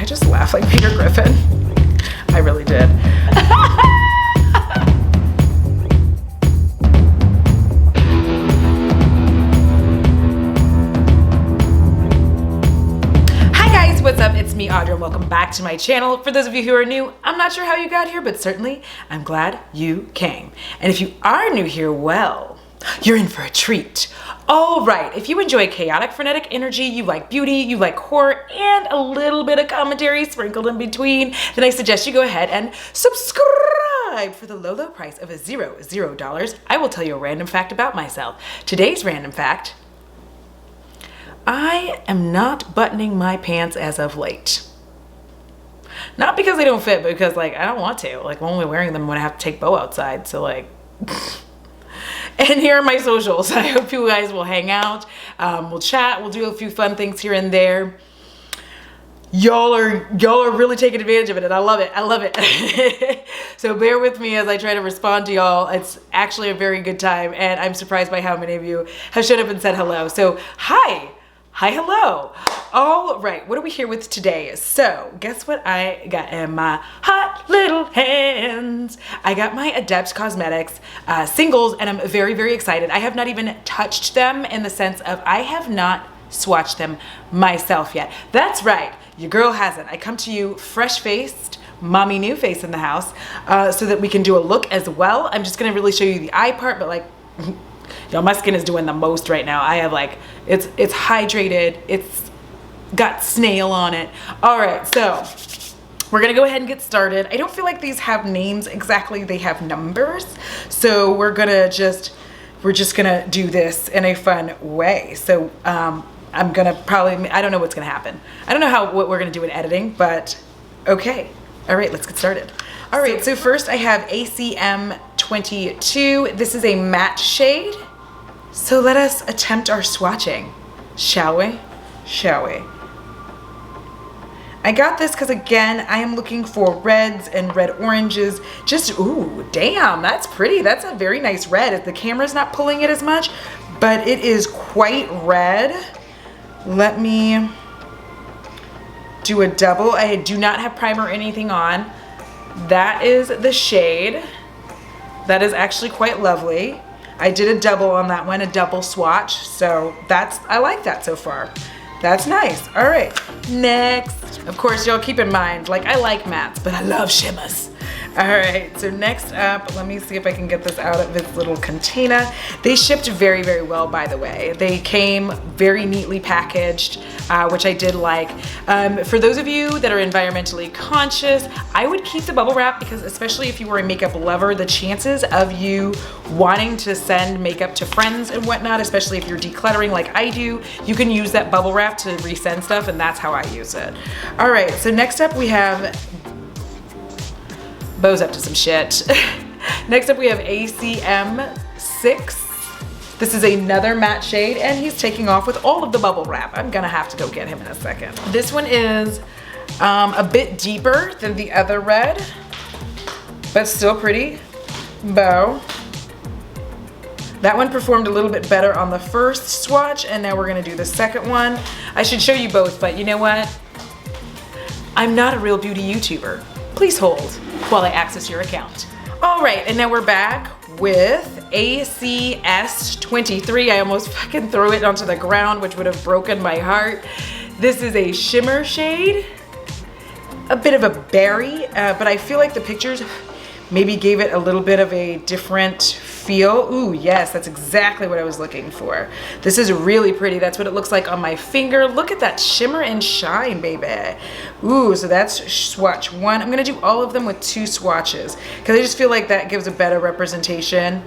I just laugh like Peter Griffin? I really did. What's up? It's me, Audra, and welcome back to my channel. For those of you who are new, I'm not sure how you got here, but certainly I'm glad you came. And if you are new here, well, you're in for a treat. All right, if you enjoy chaotic, frenetic energy, you like beauty, you like horror, and a little bit of commentary sprinkled in between, then I suggest you go ahead and subscribe for the low, low price of $0. I will tell you a random fact about myself. Today's random fact: I am not buttoning my pants as of late. Not because they don't fit, but because like I don't want to. Like I'm only wearing them when I have to take Bo outside. So like, and here are my socials. I hope you guys will hang out. We'll chat. We'll do a few fun things here and there. Y'all are really taking advantage of it, and I love it. I love it. So bear with me as I try to respond to y'all. It's actually a very good time, and I'm surprised by how many of you have showed up and said hello. So hi. Hi, hello. All right, what are we here with today? So guess what I got in my hot little hands? I got my Adept Cosmetics singles, and I'm very, very excited. I have not even touched them in the sense of I have not swatched them myself yet. That's right, your girl hasn't. I come to you fresh-faced, mommy new face in the house, so that we can do a look as well. I'm just gonna really show you the eye part, but like, y'all, my skin is doing the most right now. I have like, it's hydrated, it's got snail on it. All right, so we're gonna go ahead and get started. I don't feel like these have names exactly, they have numbers. So we're just gonna do this in a fun way. So I'm gonna probably, I don't know what's gonna happen. I don't know what we're gonna do in editing, but okay. All right, let's get started. All right, so first I have ACM 22. This is a matte shade. So let us attempt our swatching, shall we? Shall we? I got this because again, I am looking for reds and red oranges. Just, ooh, damn, that's pretty. That's a very nice red. The camera's not pulling it as much, but it is quite red. Let me do a double. I do not have primer or anything on. That is the shade. That is actually quite lovely. I did a double on that one, a double swatch. So I like that so far. That's nice. All right, next. Of course, y'all keep in mind, like I like mattes, but I love shimmers. All right, so next up, let me see if I can get this out of its little container. They shipped very, very well, by the way. They came very neatly packaged, which I did like. For those of you that are environmentally conscious, I would keep the bubble wrap because especially if you were a makeup lover, the chances of you wanting to send makeup to friends and whatnot, especially if you're decluttering like I do, you can use that bubble wrap to resend stuff, and that's how I use it. All right, so next up we have Bo's up to some shit. Next up we have ACM 6. This is another matte shade, and he's taking off with all of the bubble wrap. I'm gonna have to go get him in a second. This one is a bit deeper than the other red, but still pretty. Bo. That one performed a little bit better on the first swatch, and now we're gonna do the second one. I should show you both, but you know what? I'm not a real beauty YouTuber. Please hold while I access your account. All right, and now we're back with ACS 23. I almost fucking threw it onto the ground, which would have broken my heart. This is a shimmer shade, a bit of a berry, but I feel like the pictures maybe gave it a little bit of a different feel. Ooh, yes, that's exactly what I was looking for. This is really pretty. That's what it looks like on my finger. Look at that shimmer and shine, baby. Ooh, so that's swatch 1. I'm gonna do all of them with 2 swatches because I just feel like that gives a better representation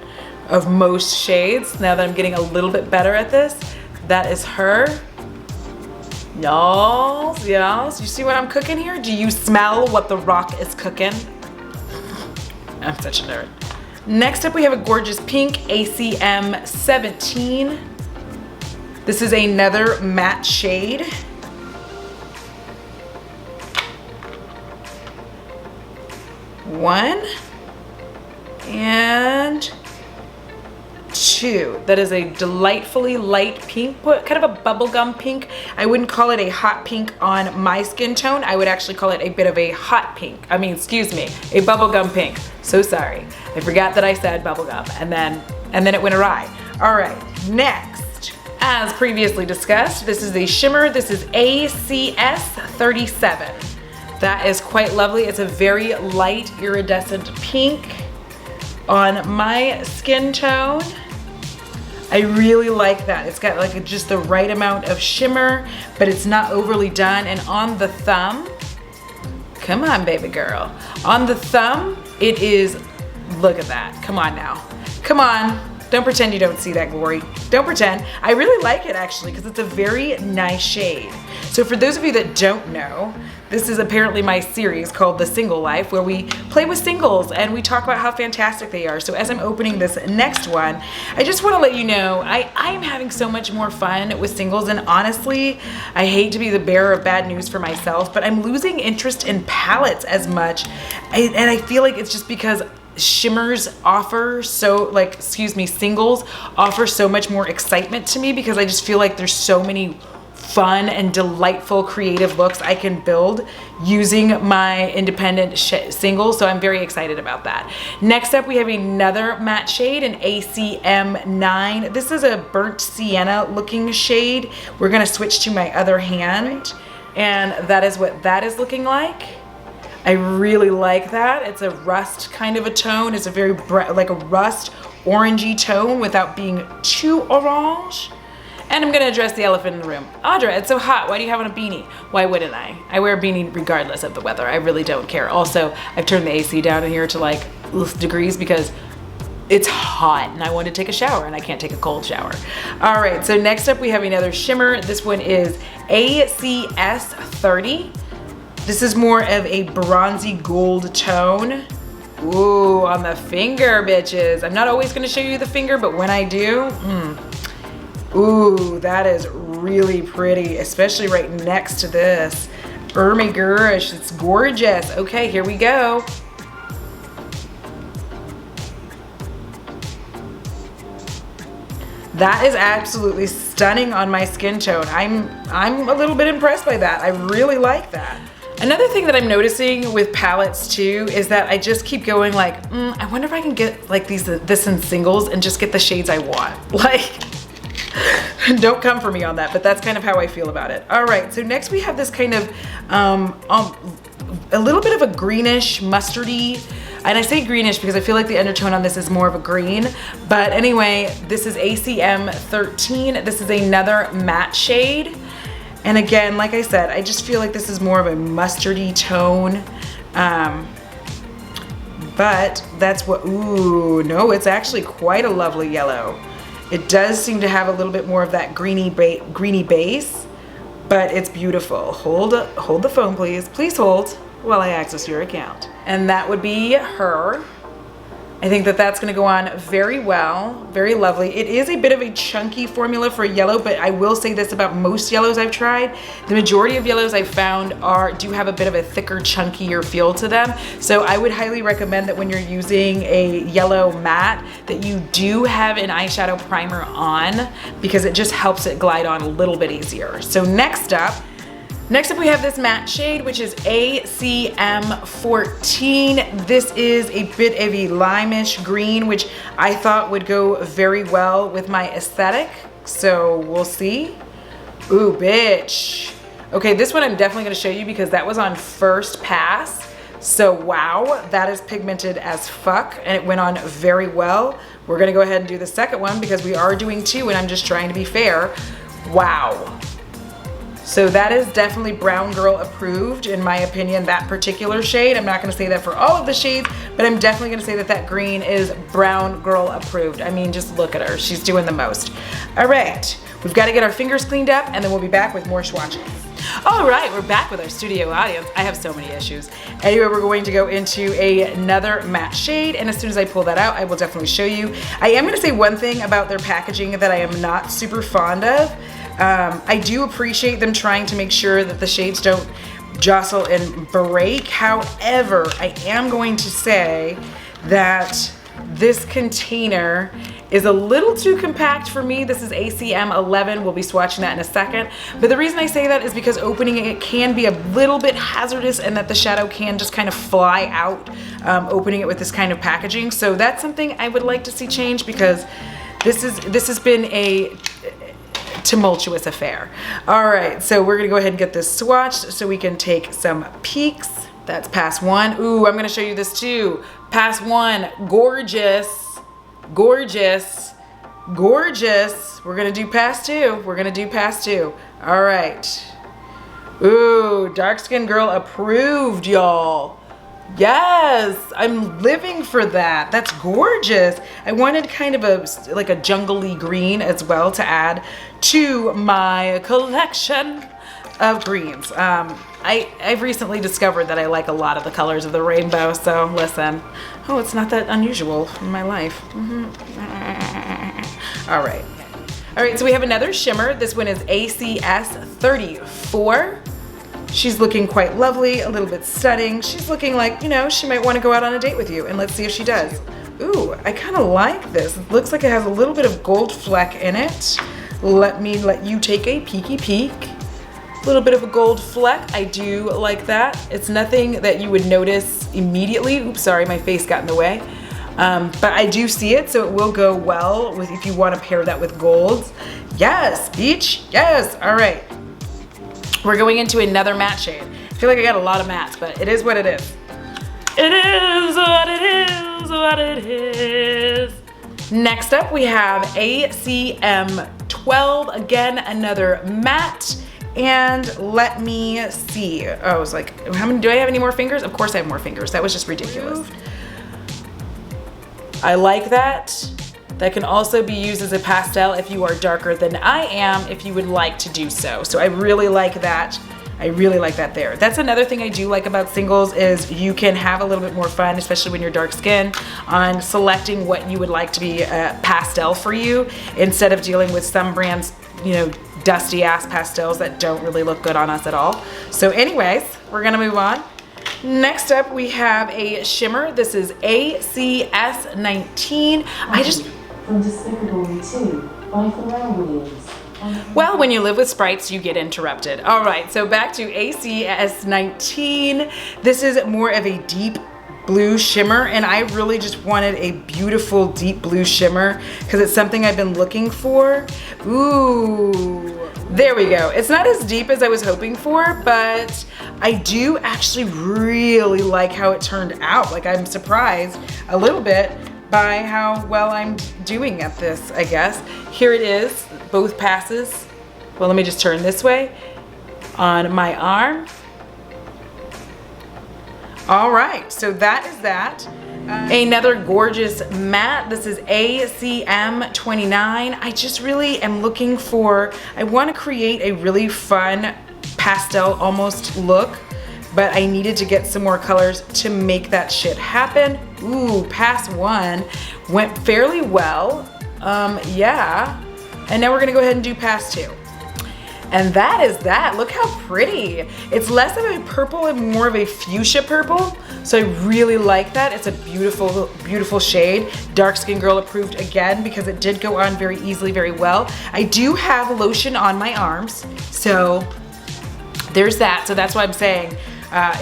of most shades. Now that I'm getting a little bit better at this, that is her. Y'all, you see what I'm cooking here? Do you smell what the rock is cooking? I'm such a nerd. Next up we have a gorgeous pink, ACM 17. This is another matte shade. One and 2. That is a delightfully light pink, kind of a bubblegum pink. I wouldn't call it a hot pink on my skin tone. I would actually call it a bit of a hot pink. I mean, excuse me, a bubblegum pink. So sorry. I forgot that I said bubblegum and then it went awry. All right, next, as previously discussed, this is a shimmer. This is ACS 37. That is quite lovely. It's a very light iridescent pink on my skin tone. I really like that. It's got like just the right amount of shimmer, but it's not overly done. And on the thumb, come on, baby girl. On the thumb, it is, look at that. Come on now. Come on. Don't pretend you don't see that glory. Don't pretend. I really like it actually because it's a very nice shade. So for those of you that don't know, this is apparently my series called The Single Life, where we play with singles and we talk about how fantastic they are. So as I'm opening this next one, I just want to let you know I am having so much more fun with singles, and honestly, I hate to be the bearer of bad news for myself, but I'm losing interest in palettes as much. And I feel like it's just because shimmers offer singles offer so much more excitement to me, because I just feel like there's so many fun and delightful creative looks I can build using my independent singles. So I'm very excited about that. Next up, we have another matte shade, an ACM 9. This is a burnt sienna looking shade. We're gonna switch to my other hand, and that is what that is looking like. I really like that. It's a rust kind of a tone. It's a very like a rust orangey tone without being too orange. And I'm gonna address the elephant in the room. Audra, it's so hot. Why do you have on a beanie? Why wouldn't I? I wear a beanie regardless of the weather. I really don't care. Also, I've turned the AC down in here to like degrees because it's hot and I want to take a shower and I can't take a cold shower. All right, so next up we have another shimmer. This one is ACS 30. This is more of a bronzy gold tone. Ooh, on the finger, bitches. I'm not always gonna show you the finger, but when I do, ooh, that is really pretty, especially right next to this. Oh my gosh, it's gorgeous. Okay, here we go. That is absolutely stunning on my skin tone. I'm a little bit impressed by that. I really like that. Another thing that I'm noticing with palettes too is that I just keep going like, I wonder if I can get like this in singles and just get the shades I want. Like, don't come for me on that, but that's kind of how I feel about it. All right, so next we have this kind of a little bit of a greenish mustardy, and I say greenish because I feel like the undertone on this is more of a green, but anyway, this is ACM 13. This is another matte shade. And again, like I said, I just feel like this is more of a mustardy tone. But that's what, ooh, no, it's actually quite a lovely yellow. It does seem to have a little bit more of that greeny base, but it's beautiful. Hold the phone, please. Please hold while I access your account. And that would be her. I think that that's gonna go on very well, very lovely. It is a bit of a chunky formula for a yellow, but I will say this about most yellows I've tried. The majority of yellows I've found do have a bit of a thicker, chunkier feel to them. So I would highly recommend that when you're using a yellow matte, that you do have an eyeshadow primer on, because it just helps it glide on a little bit easier. So next up we have this matte shade, which is ACM 14. This is a bit of a limeish green, which I thought would go very well with my aesthetic. So we'll see. Ooh, bitch. Okay, this one I'm definitely gonna show you because that was on first pass. So wow, that is pigmented as fuck and it went on very well. We're gonna go ahead and do the second one because we are doing two and I'm just trying to be fair. Wow. So that is definitely brown girl approved in my opinion, that particular shade. I'm not gonna say that for all of the shades, but I'm definitely gonna say that that green is brown girl approved. I mean, just look at her, she's doing the most. All right, we've gotta get our fingers cleaned up and then we'll be back with more swatches. All right, we're back with our studio audience. I have so many issues. Anyway, we're going to go into another matte shade, and as soon as I pull that out, I will definitely show you. I am gonna say one thing about their packaging that I am not super fond of. I do appreciate them trying to make sure that the shades don't jostle and break. However, I am going to say that this container is a little too compact for me. This is ACM 11. We'll be swatching that in a second. But the reason I say that is because opening it can be a little bit hazardous, and that the shadow can just kind of fly out opening it with this kind of packaging. So that's something I would like to see change, because this has been a tumultuous affair. All right, so we're gonna go ahead and get this swatched so we can take some peeks. That's pass one. Ooh, I'm gonna show you this too. Pass one, gorgeous. Gorgeous, gorgeous. We're gonna do pass two. We're gonna do pass two. All right. Ooh, dark skin girl approved, y'all. Yes, I'm living for that. That's gorgeous. I wanted kind of like a jungly green as well to add to my collection of greens. I've recently discovered that I like a lot of the colors of the rainbow, so listen. Oh, it's not that unusual in my life. All right. All right, so we have another shimmer. This one is ACS 34. She's looking quite lovely, a little bit stunning. She's looking like, you know, she might want to go out on a date with you, and let's see if she does. Ooh, I kind of like this. It looks like it has a little bit of gold fleck in it. Let me let you take a peeky peek. A little bit of a gold fleck. I do like that. It's nothing that you would notice immediately. Oops, sorry, my face got in the way. But I do see it, so it will go well with if you want to pair that with golds. Yes, beach, yes. All right. We're going into another matte shade. I feel like I got a lot of mattes, but it is what it is. It is what it is, what it is. Next up, we have ACM 12. Again, another matte. And let me see. Oh, I was like, how many, do I have any more fingers? Of course I have more fingers. That was just ridiculous. I like that. That can also be used as a pastel if you are darker than I am, if you would like to do so. So I really like that. I really like that there. That's another thing I do like about singles is you can have a little bit more fun, especially when you're dark skinned, on selecting what you would like to be a pastel for you, instead of dealing with some brands, you know, dusty ass pastels that don't really look good on us at all. So anyways, we're gonna move on. Next up, we have a shimmer. This is ACS 19. From Despicable Me 2 by Pharrell Williams. Well, when you live with sprites, you get interrupted. All right, so back to ACS 19. This is more of a deep blue shimmer, and I really just wanted a beautiful deep blue shimmer because it's something I've been looking for. Ooh, there we go. It's not as deep as I was hoping for, but I do actually really like how it turned out. Like, I'm surprised a little bit by how well I'm doing at this, I guess. Here it is, both passes. Well, let me just turn this way on my arm. All right, so that is that. Another gorgeous matte. This is ACM 29. I just really am looking for, I want to create a really fun pastel almost look, but I needed to get some more colors to make that shit happen. Ooh, pass one went fairly well. Yeah. And now we're gonna go ahead and do pass two. And that is that. Look how pretty. It's less of a purple and more of a fuchsia purple. So I really like that. It's a beautiful, beautiful shade. Dark Skin Girl approved again because it did go on very easily, very well. I do have lotion on my arms. So there's that. So that's why I'm saying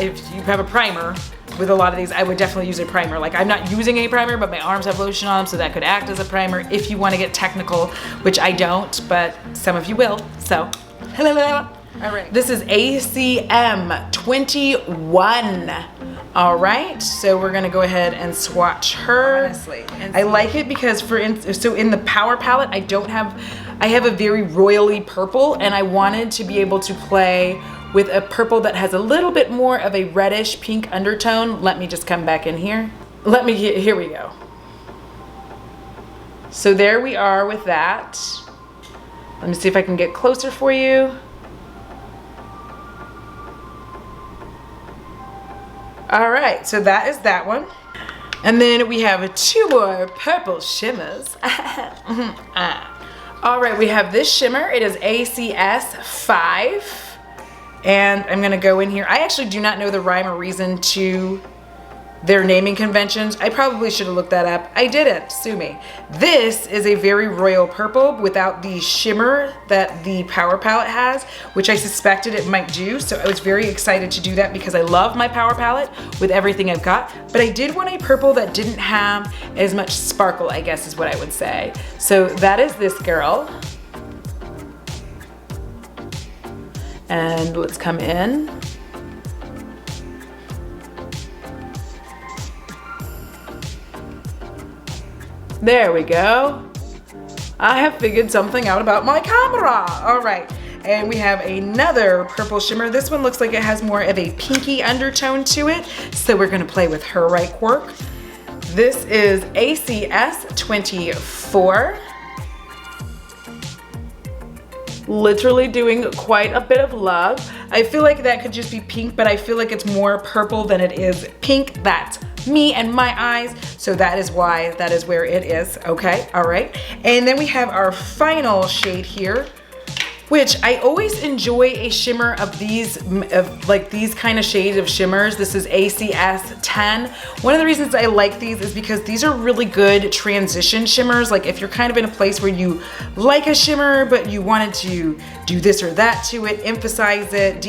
if you have a primer, with a lot of these, I would definitely use a primer. Like, I'm not using a primer, but my arms have lotion on them, so that could act as a primer if you want to get technical, which I don't, but some of you will, so. All right, this is ACM 21. All right, so we're gonna go ahead and swatch her. Honestly, I like it because so in the Power Palette, I have a very royally purple, and I wanted to be able to play with a purple that has a little bit more of a reddish pink undertone. Let me just come back in here. Here we go. So there we are with that. Let me see if I can get closer for you. All right, so that is that one. And then we have two more purple shimmers. All right, we have this shimmer. It is ACS 5. And I'm gonna go in here. I actually do not know the rhyme or reason to their naming conventions. I probably should have looked that up. I didn't, sue me. This is a very royal purple without the shimmer that the Power Palette has, which I suspected it might do. So I was very excited to do that because I love my Power Palette with everything I've got. But I did want a purple that didn't have as much sparkle, I guess is what I would say. So that is this girl. And let's come in. There we go. I have figured something out about my camera. All right, and we have another purple shimmer. This one looks like it has more of a pinky undertone to it, so we're gonna play with her right quirk. This is ACS 24. Literally doing quite a bit of love. I feel like that could just be pink, but I feel like it's more purple than it is pink. That's me and my eyes, so that is why, that is where it is. Okay, all right. And then we have our final shade here, which I always enjoy a shimmer of these, like these kind of shades of shimmers. This is ACS 10. One of the reasons I like these is because these are really good transition shimmers. Like if you're kind of in a place where you like a shimmer, but you wanted to do this or that to it, emphasize it,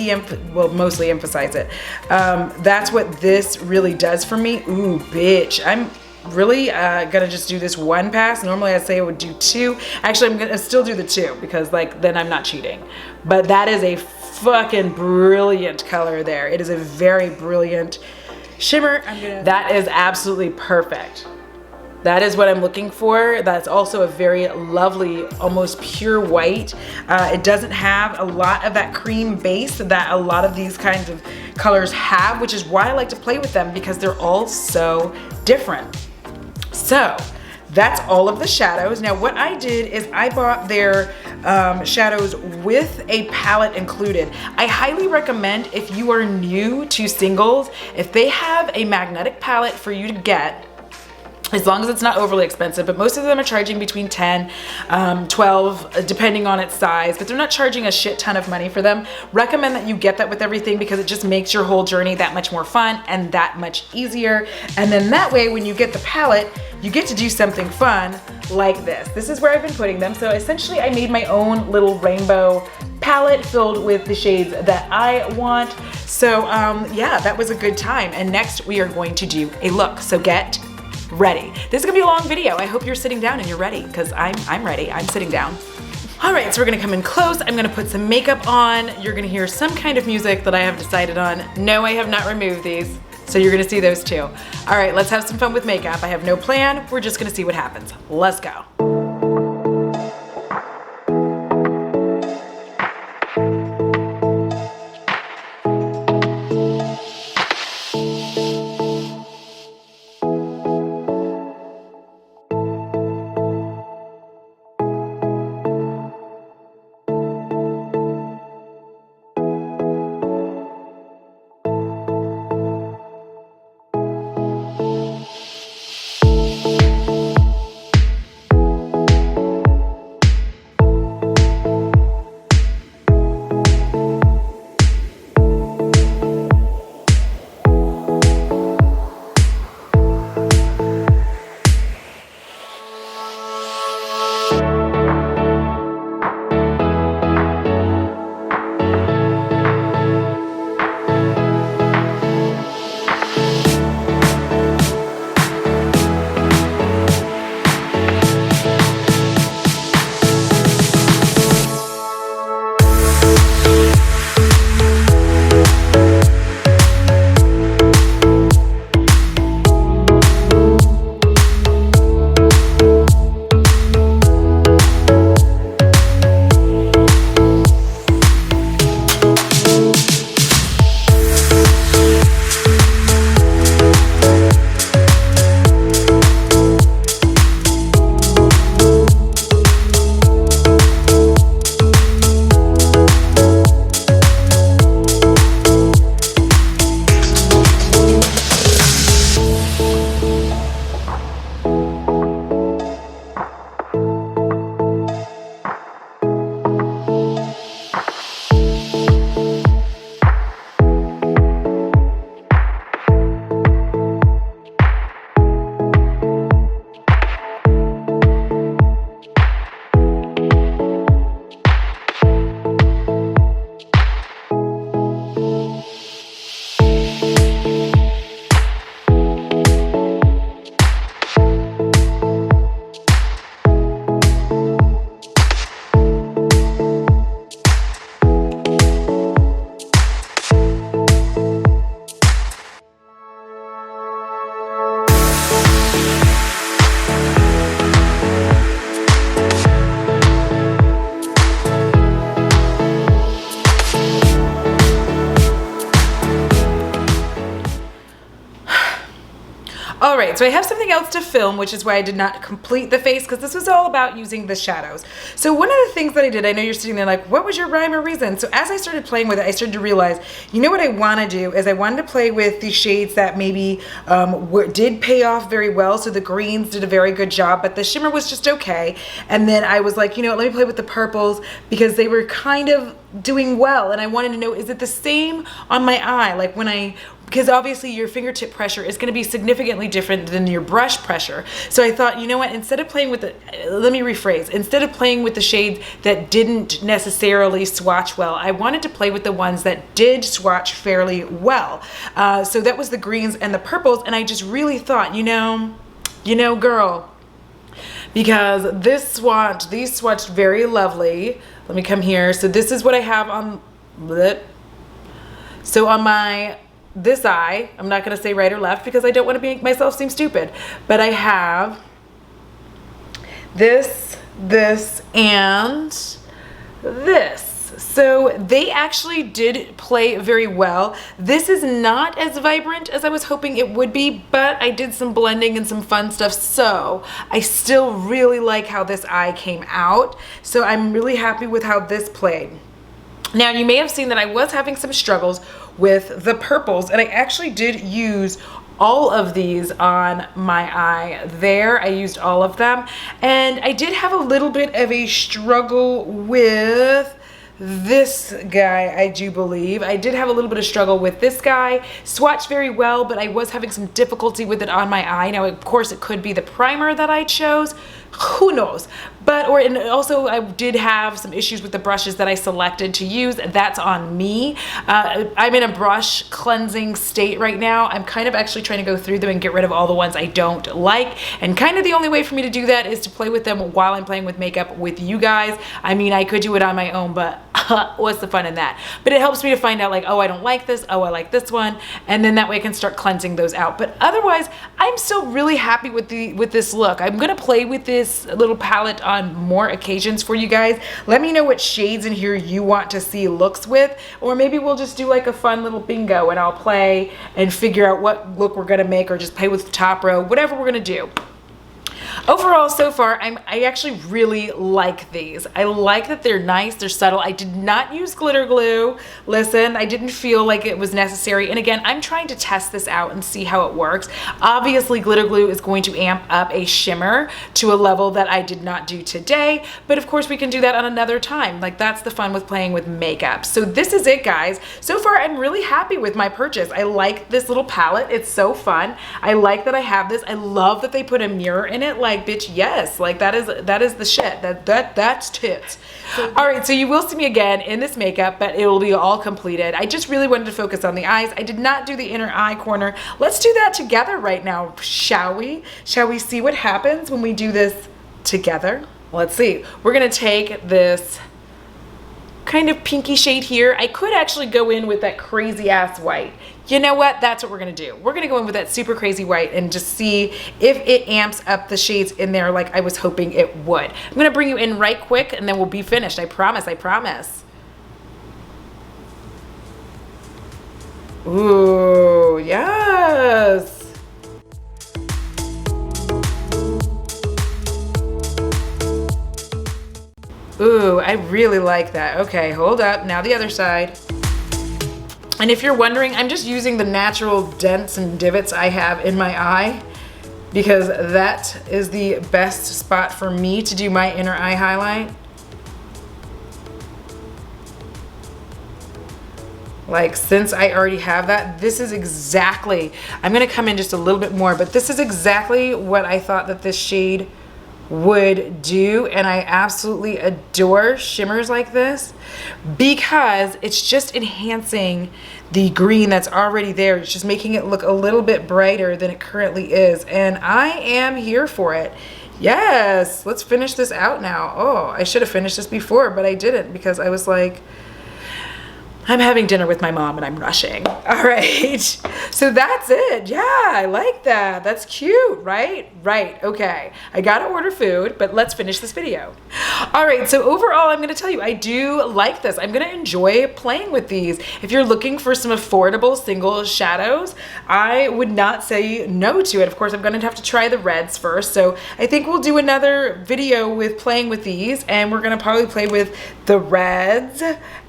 well, mostly emphasize it. That's what this really does for me. Ooh, bitch. I'm really gonna just do this one pass. Normally I'd say I would do two. Actually, I'm gonna still do the two because like then I'm not cheating. But that is a fucking brilliant color there. It is a very brilliant shimmer. That is absolutely perfect. That is what I'm looking for. That's also a very lovely, almost pure white. It doesn't have a lot of that cream base that a lot of these kinds of colors have, which is why I like to play with them because they're all so different. So that's all of the shadows. Now what I did is I bought their shadows with a palette included. I highly recommend if you are new to singles, if they have a magnetic palette for you to get, as long as it's not overly expensive, but most of them are charging between 10, 12, depending on its size, but they're not charging a shit ton of money for them. Recommend that you get that with everything because it just makes your whole journey that much more fun and that much easier. And then that way, when you get the palette, you get to do something fun like this. This is where I've been putting them. So essentially I made my own little rainbow palette filled with the shades that I want. So yeah, that was a good time. And next we are going to do a look. So get ready. This is gonna be a long video. I hope you're sitting down and you're ready because I'm ready. I'm sitting down. All right, so we're gonna come in close. I'm gonna put some makeup on. You're gonna hear some kind of music that I have decided on. No, I have not removed these. So you're gonna see those too. All right, let's have some fun with makeup. I have no plan. We're just gonna see what happens. Let's go. All right, so I have something else to film, which is why I did not complete the face, because this was all about using the shadows. So one of the things that I did, I know you're sitting there like, what was your rhyme or reason? So as I started playing with it, I started to realize, you know what I want to do is I wanted to play with the shades that maybe did pay off very well. So the greens did a very good job, but the shimmer was just okay. And then I was like, you know what, let me play with the purples because they were kind of doing well. And I wanted to know, is it the same on my eye? Like because obviously your fingertip pressure is going to be significantly different than your brush pressure. So I thought, you know what, instead of playing with instead of playing with the shades that didn't necessarily swatch well, I wanted to play with the ones that did swatch fairly well. So that was the greens and the purples, and I just really thought, you know, girl, because these swatched very lovely. Let me come here. So this is what I have on this eye. I'm not going to say right or left because I don't want to make myself seem stupid, but I have this, and this. So they actually did play very well. This is not as vibrant as I was hoping it would be, but I did some blending and some fun stuff. So I still really like how this eye came out. So I'm really happy with how this played. Now you may have seen that I was having some struggles with the purples, and I actually did use all of these on my eye there. I used all of them, and I did have a little bit of a struggle with this guy. I do believe I did have a little bit of struggle with this guy. Swatched very well, but I was having some difficulty with it on my eye. Now of course it could be the primer that I chose, who knows, and also I did have some issues with the brushes that I selected to use. That's on me. I'm in a brush cleansing state right now. I'm kind of actually trying to go through them and get rid of all the ones I don't like, and kind of the only way for me to do that is to play with them while I'm playing with makeup with you guys. I mean, I could do it on my own, but what's the fun in that? But it helps me to find out like, oh, I don't like this, oh, I like this one, and then that way I can start cleansing those out. But otherwise, I'm still really happy with this look. I'm gonna play with this little palette on more occasions for you guys. Let me know what shades in here you want to see looks with, or maybe we'll just do like a fun little bingo and I'll play and figure out what look we're gonna make, or just play with the top row, whatever we're gonna do. Overall, so far, I actually really like these. I like that they're nice, they're subtle. I did not use glitter glue. Listen, I didn't feel like it was necessary. And again, I'm trying to test this out and see how it works. Obviously, glitter glue is going to amp up a shimmer to a level that I did not do today. But of course, we can do that on another time. Like, that's the fun with playing with makeup. So this is it, guys. So far, I'm really happy with my purchase. I like this little palette. It's so fun. I like that I have this. I love that they put a mirror in it. Like, bitch, yes, like that is the shit. That's tits. So, all right, so you will see me again in this makeup, but it will be all completed. I just really wanted to focus on the eyes. I did not do the inner eye corner. Let's do that together right now, shall we? Shall we see what happens when we do this together? Let's see. We're gonna take this kind of pinky shade here. I could actually go in with that crazy ass white. You know what? That's what we're gonna do. We're gonna go in with that super crazy white and just see if it amps up the shades in there like I was hoping it would. I'm gonna bring you in right quick and then we'll be finished. I promise, I promise. Ooh, yes. Ooh, I really like that. Okay, hold up. Now the other side. And if you're wondering, I'm just using the natural dents and divots I have in my eye because that is the best spot for me to do my inner eye highlight. Like, since I already have that, this is exactly, I'm gonna come in just a little bit more, but this is exactly what I thought that this shade would do, and I absolutely adore shimmers like this because it's just enhancing the green that's already there. It's just making it look a little bit brighter than it currently is, and I am here for it. Yes, let's finish this out now. Oh, I should have finished this before, but I didn't because I was like, I'm having dinner with my mom and I'm rushing. All right, so that's it. Yeah, I like that. That's cute, right? Right, okay. I gotta order food, but let's finish this video. All right, so overall, I'm gonna tell you, I do like this. I'm gonna enjoy playing with these. If you're looking for some affordable single shadows, I would not say no to it. Of course, I'm gonna have to try the reds first, so I think we'll do another video with playing with these, and we're gonna probably play with the reds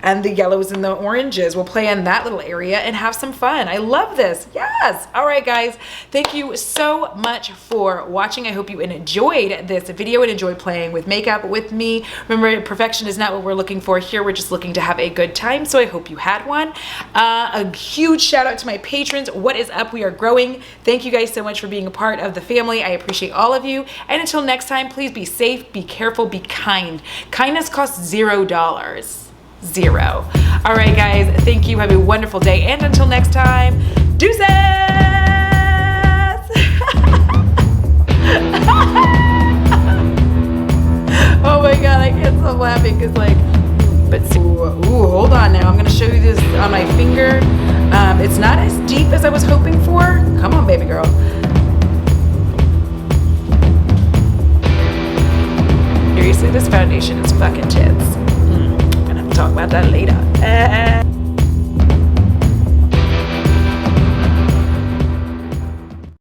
and the yellows and the oranges. We'll play in that little area and have some fun. I love this. Yes. All right, guys. Thank you so much for watching. I hope you enjoyed this video and enjoyed playing with makeup with me. Remember, perfection is not what we're looking for here. We're just looking to have a good time. So I hope you had one. A huge shout out to my patrons. What is up? We are growing. Thank you guys so much for being a part of the family. I appreciate all of you. And until next time, please be safe, be careful, be kind. Kindness costs $0. Zero. All right, guys. Thank you. Have a wonderful day. And until next time, deuces! Oh my God, I can't stop laughing because ooh, hold on now. I'm going to show you this on my finger. It's not as deep as I was hoping for. Come on, baby girl. Seriously, this foundation is fucking tits. Talk about that later.